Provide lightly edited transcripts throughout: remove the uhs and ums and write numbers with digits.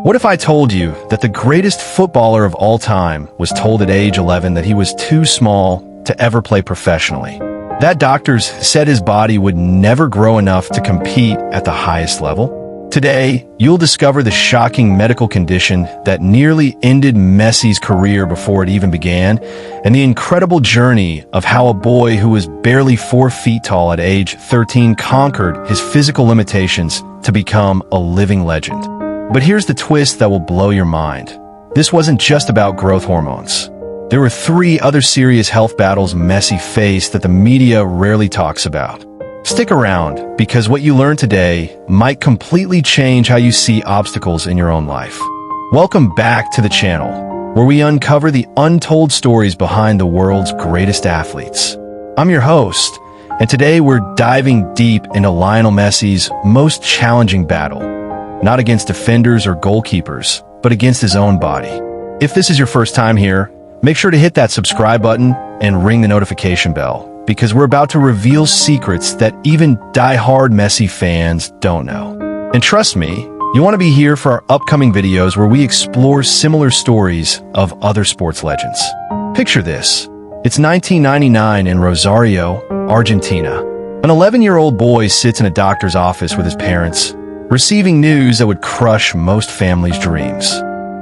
What if I told you that the greatest footballer of all time was told at age 11 that he was too small to ever play professionally? That doctors said his body would never grow enough to compete at the highest level? Today, you'll discover the shocking medical condition that nearly ended Messi's career before it even began, and the incredible journey of how a boy who was barely 4 feet tall at age 13 conquered his physical limitations to become a living legend. But here's the twist that will blow your mind. This wasn't just about growth hormones. There were 3 other serious health battles Messi faced that the media rarely talks about. Stick around, because what you learn today might completely change how you see obstacles in your own life. Welcome back to the channel, where we uncover the untold stories behind the world's greatest athletes. I'm your host, and today we're diving deep into Lionel Messi's most challenging battle. Not against defenders or goalkeepers, but against his own body. If this is your first time here, make sure to hit that subscribe button and ring the notification bell, because we're about to reveal secrets that even die-hard Messi fans don't know. And trust me, you want to be here for our upcoming videos where we explore similar stories of other sports legends. Picture this. It's 1999 in Rosario, Argentina. An 11-year-old boy sits in a doctor's office with his parents, receiving news that would crush most families' dreams.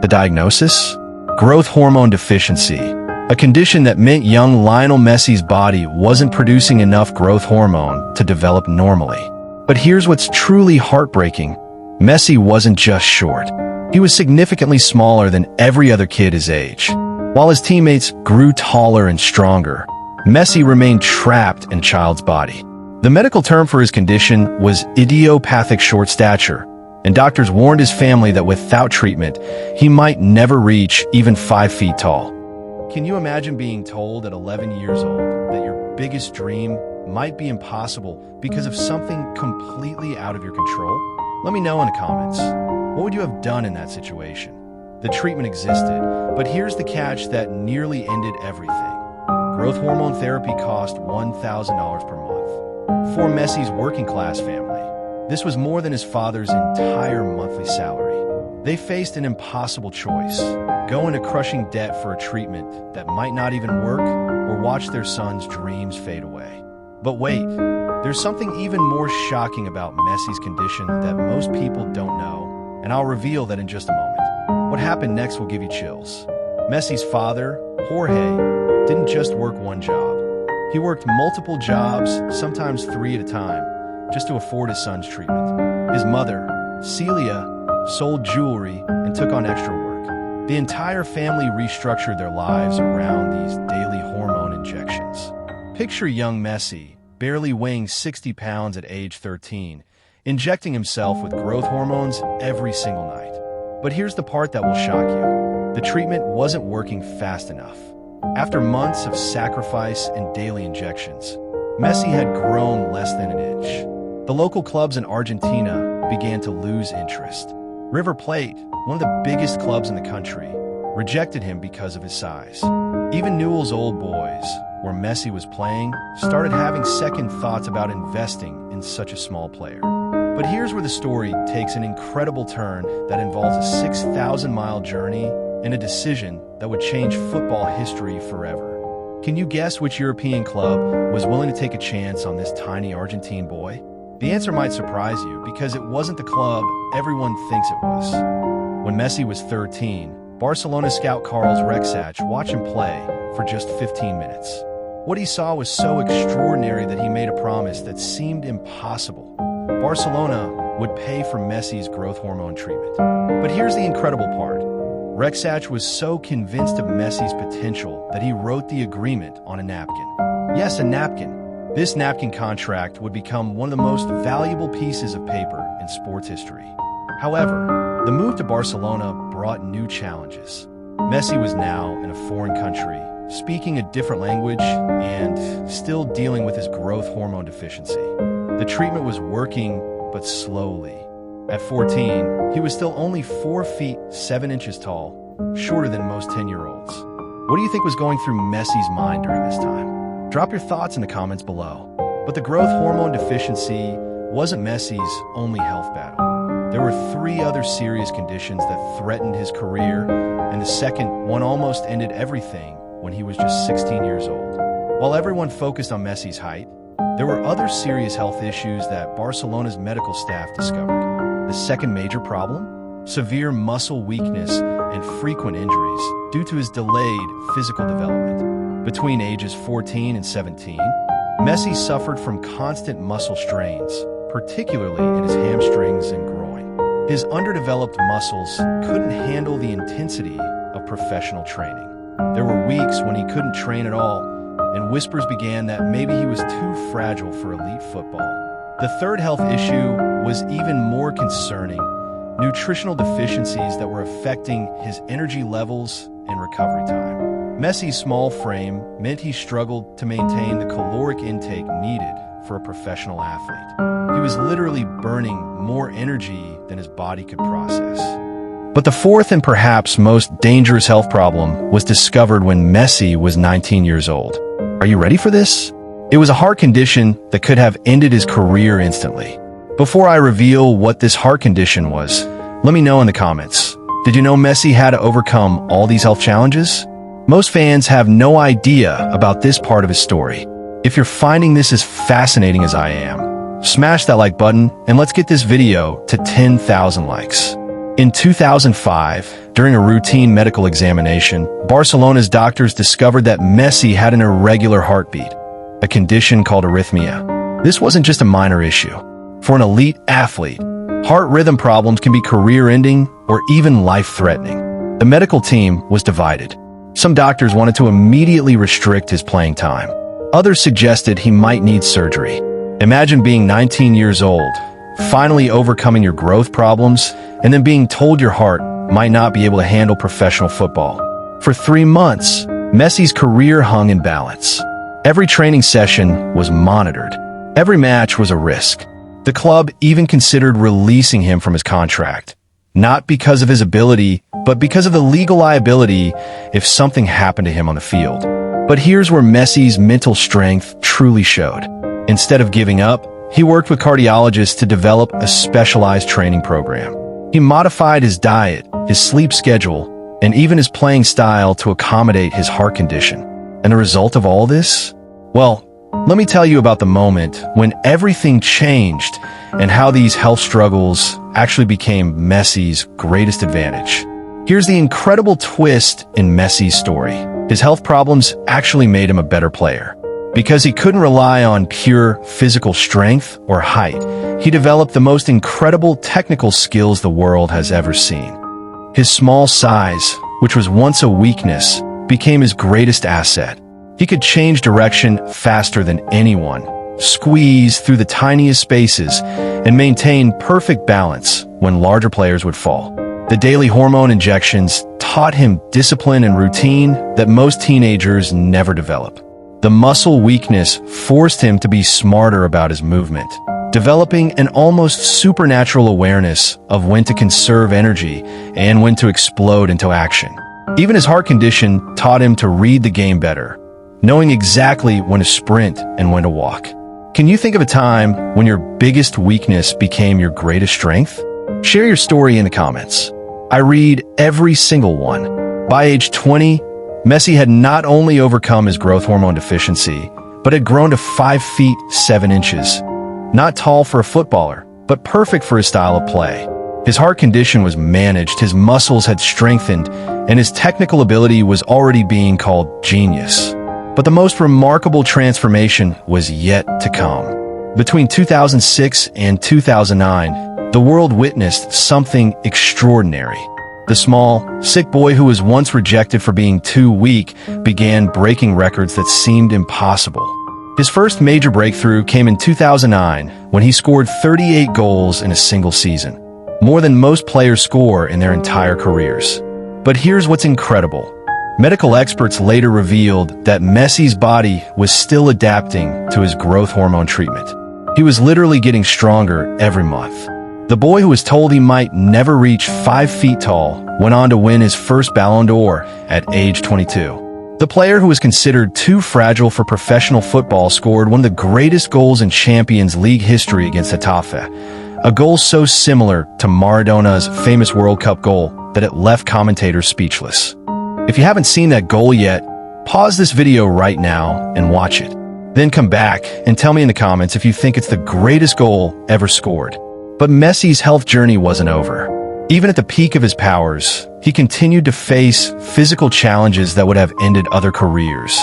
The diagnosis? Growth hormone deficiency, a condition that meant young Lionel Messi's body wasn't producing enough growth hormone to develop normally. But here's what's truly heartbreaking. Messi wasn't just short. He was significantly smaller than every other kid his age. While his teammates grew taller and stronger, Messi remained trapped in child's body. The medical term for his condition was idiopathic short stature, and doctors warned his family that without treatment, he might never reach even 5 feet tall. Can you imagine being told at 11 years old that your biggest dream might be impossible because of something completely out of your control? Let me know in the comments. What would you have done in that situation? The treatment existed, but here's the catch that nearly ended everything. Growth hormone therapy cost $1,000 per month. For Messi's working-class family, this was more than his father's entire monthly salary. They faced an impossible choice: go into crushing debt for a treatment that might not even work, or watch their son's dreams fade away. But wait, there's something even more shocking about Messi's condition that most people don't know, and I'll reveal that in just a moment. What happened next will give you chills. Messi's father, Jorge, didn't just work one job. He worked multiple jobs, sometimes 3 at a time, just to afford his son's treatment. His mother, Celia, sold jewelry and took on extra work. The entire family restructured their lives around these daily hormone injections. Picture young Messi, barely weighing 60 pounds at age 13, injecting himself with growth hormones every single night. But here's the part that will shock you. The treatment wasn't working fast enough. After months of sacrifice and daily injections, Messi had grown less than an inch. The local clubs in Argentina began to lose interest. River Plate, one of the biggest clubs in the country, rejected him because of his size. Even Newell's Old Boys, where Messi was playing, started having second thoughts about investing in such a small player. But here's where the story takes an incredible turn that involves a 6,000-mile journey and a decision that would change football history forever. Can you guess which European club was willing to take a chance on this tiny Argentine boy? The answer might surprise you, because it wasn't the club everyone thinks it was. When Messi was 13, Barcelona scout Carlos Rexach watched him play for just 15 minutes. What he saw was so extraordinary that he made a promise that seemed impossible. Barcelona would pay for Messi's growth hormone treatment. But here's the incredible part. Rexach was so convinced of Messi's potential that he wrote the agreement on a napkin. Yes, a napkin. This napkin contract would become one of the most valuable pieces of paper in sports history. However, the move to Barcelona brought new challenges. Messi was now in a foreign country, speaking a different language, and still dealing with his growth hormone deficiency. The treatment was working, but slowly. At 14, he was still only 4 feet 7 inches tall, shorter than most 10-year-olds. What do you think was going through Messi's mind during this time? Drop your thoughts in the comments below. But the growth hormone deficiency wasn't Messi's only health battle. There were three other serious conditions that threatened his career, and the second one almost ended everything when he was just 16 years old. While everyone focused on Messi's height, there were other serious health issues that Barcelona's medical staff discovered. The second major problem? Severe muscle weakness and frequent injuries due to his delayed physical development. Between ages 14 and 17, Messi suffered from constant muscle strains, particularly in his hamstrings and groin. His underdeveloped muscles couldn't handle the intensity of professional training. There were weeks when he couldn't train at all, and whispers began that maybe he was too fragile for elite football. The third health issue was even more concerning: nutritional deficiencies that were affecting his energy levels and recovery time. Messi's small frame meant he struggled to maintain the caloric intake needed for a professional athlete. He was literally burning more energy than his body could process. But the fourth and perhaps most dangerous health problem was discovered when Messi was 19 years old. Are you ready for this? It was a heart condition that could have ended his career instantly. Before I reveal what this heart condition was, let me know in the comments. Did you know Messi had to overcome all these health challenges? Most fans have no idea about this part of his story. If you're finding this as fascinating as I am, smash that like button and let's get this video to 10,000 likes. In 2005, during a routine medical examination, Barcelona's doctors discovered that Messi had an irregular heartbeat, a condition called arrhythmia. This wasn't just a minor issue. For an elite athlete, heart rhythm problems can be career-ending or even life-threatening. The medical team was divided. Some doctors wanted to immediately restrict his playing time. Others suggested he might need surgery. Imagine being 19 years old, finally overcoming your growth problems, and then being told your heart might not be able to handle professional football. For 3 months, Messi's career hung in balance. Every training session was monitored. Every match was a risk. The club even considered releasing him from his contract, not because of his ability, but because of the legal liability if something happened to him on the field. But here's where Messi's mental strength truly showed. Instead of giving up, he worked with cardiologists to develop a specialized training program. He modified his diet, his sleep schedule, and even his playing style to accommodate his heart condition. And the result of all this? Well, let me tell you about the moment when everything changed and how these health struggles actually became Messi's greatest advantage. Here's the incredible twist in Messi's story. His health problems actually made him a better player. Because he couldn't rely on pure physical strength or height, he developed the most incredible technical skills the world has ever seen. His small size, which was once a weakness, became his greatest asset. He could change direction faster than anyone, squeeze through the tiniest spaces, and maintain perfect balance when larger players would fall. The daily hormone injections taught him discipline and routine that most teenagers never develop. The muscle weakness forced him to be smarter about his movement, developing an almost supernatural awareness of when to conserve energy and when to explode into action. Even his heart condition taught him to read the game better, knowing exactly when to sprint and when to walk. Can you think of a time when your biggest weakness became your greatest strength? Share your story in the comments. I read every single one. By age 20, Messi had not only overcome his growth hormone deficiency, but had grown to 5 feet 7 inches. Not tall for a footballer, but perfect for his style of play. His heart condition was managed, his muscles had strengthened, and his technical ability was already being called genius. But the most remarkable transformation was yet to come. Between 2006 and 2009, the world witnessed something extraordinary. The small, sick boy who was once rejected for being too weak began breaking records that seemed impossible. His first major breakthrough came in 2009 when he scored 38 goals in a single season, more than most players score in their entire careers. But here's what's incredible. Medical experts later revealed that Messi's body was still adapting to his growth hormone treatment. He was literally getting stronger every month. The boy who was told he might never reach 5 feet tall went on to win his first Ballon d'Or at age 22. The player who was considered too fragile for professional football scored one of the greatest goals in Champions League history against Getafe, a goal so similar to Maradona's famous World Cup goal that it left commentators speechless. If you haven't seen that goal yet, pause this video right now and watch it. Then come back and tell me in the comments if you think it's the greatest goal ever scored. But Messi's health journey wasn't over. Even at the peak of his powers, he continued to face physical challenges that would have ended other careers.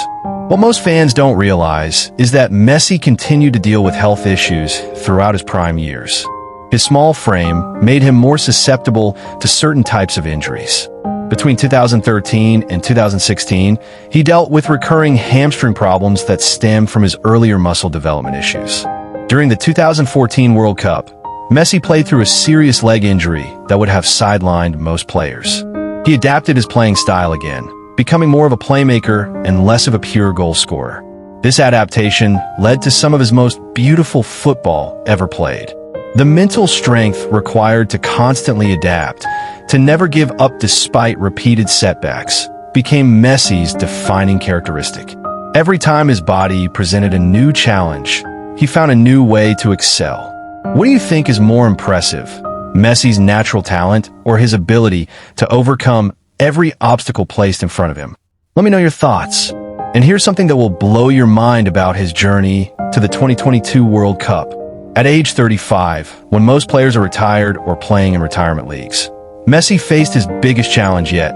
What most fans don't realize is that Messi continued to deal with health issues throughout his prime years. His small frame made him more susceptible to certain types of injuries. Between 2013 and 2016, he dealt with recurring hamstring problems that stemmed from his earlier muscle development issues. During the 2014 World Cup, Messi played through a serious leg injury that would have sidelined most players. He adapted his playing style again, becoming more of a playmaker and less of a pure goal scorer. This adaptation led to some of his most beautiful football ever played. The mental strength required to constantly adapt, to never give up despite repeated setbacks, became Messi's defining characteristic. Every time his body presented a new challenge, he found a new way to excel. What do you think is more impressive, Messi's natural talent or his ability to overcome every obstacle placed in front of him? Let me know your thoughts. And here's something that will blow your mind about his journey to the 2022 World Cup. At age 35, when most players are retired or playing in retirement leagues, Messi faced his biggest challenge yet,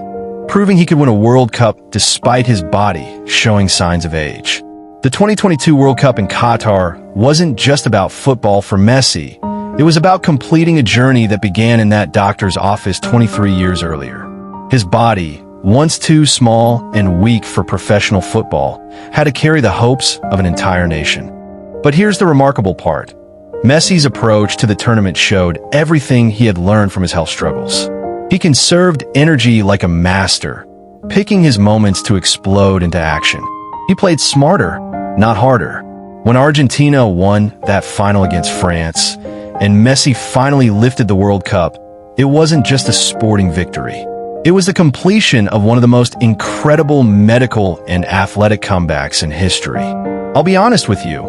proving he could win a World Cup despite his body showing signs of age. The 2022 World Cup in Qatar wasn't just about football for Messi. It was about completing a journey that began in that doctor's office 23 years earlier. His body, once too small and weak for professional football, had to carry the hopes of an entire nation. But here's the remarkable part. Messi's approach to the tournament showed everything he had learned from his health struggles. He conserved energy like a master, picking his moments to explode into action. He played smarter, not harder. When Argentina won that final against France, and Messi finally lifted the World Cup, it wasn't just a sporting victory. It was the completion of one of the most incredible medical and athletic comebacks in history. I'll be honest with you,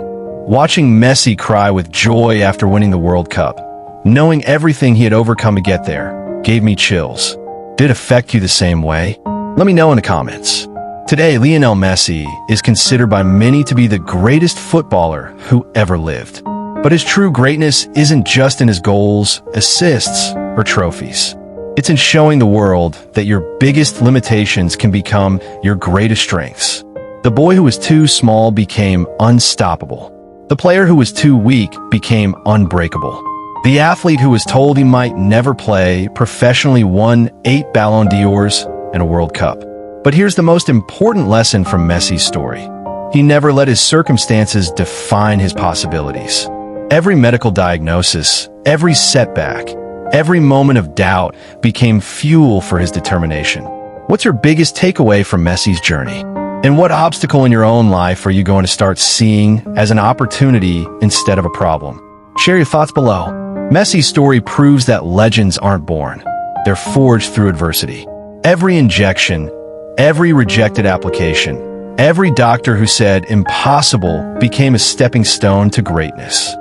watching Messi cry with joy after winning the World Cup, knowing everything he had overcome to get there, gave me chills. Did it affect you the same way? Let me know in the comments. Today, Lionel Messi is considered by many to be the greatest footballer who ever lived. But his true greatness isn't just in his goals, assists, or trophies. It's in showing the world that your biggest limitations can become your greatest strengths. The boy who was too small became unstoppable. The player who was too weak became unbreakable. The athlete who was told he might never play professionally won 8 Ballon d'Ors and a World Cup. But here's the most important lesson from Messi's story. He never let his circumstances define his possibilities. Every medical diagnosis, every setback, every moment of doubt became fuel for his determination. What's your biggest takeaway from Messi's journey? And what obstacle in your own life are you going to start seeing as an opportunity instead of a problem? Share your thoughts below. Messi's story proves that legends aren't born. They're forged through adversity. Every injection, every rejected application, every doctor who said impossible became a stepping stone to greatness.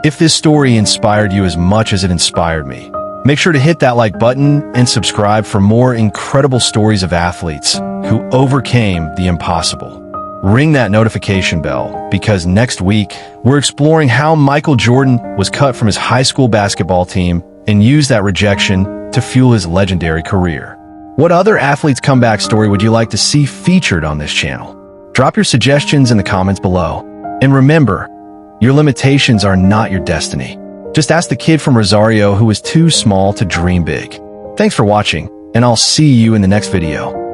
If this story inspired you as much as it inspired me, make sure to hit that like button and subscribe for more incredible stories of athletes who overcame the impossible. Ring that notification bell because next week, we're exploring how Michael Jordan was cut from his high school basketball team and used that rejection to fuel his legendary career. What other athlete's comeback story would you like to see featured on this channel? Drop your suggestions in the comments below. And remember, your limitations are not your destiny. Just ask the kid from Rosario who was too small to dream big. Thanks for watching, and I'll see you in the next video.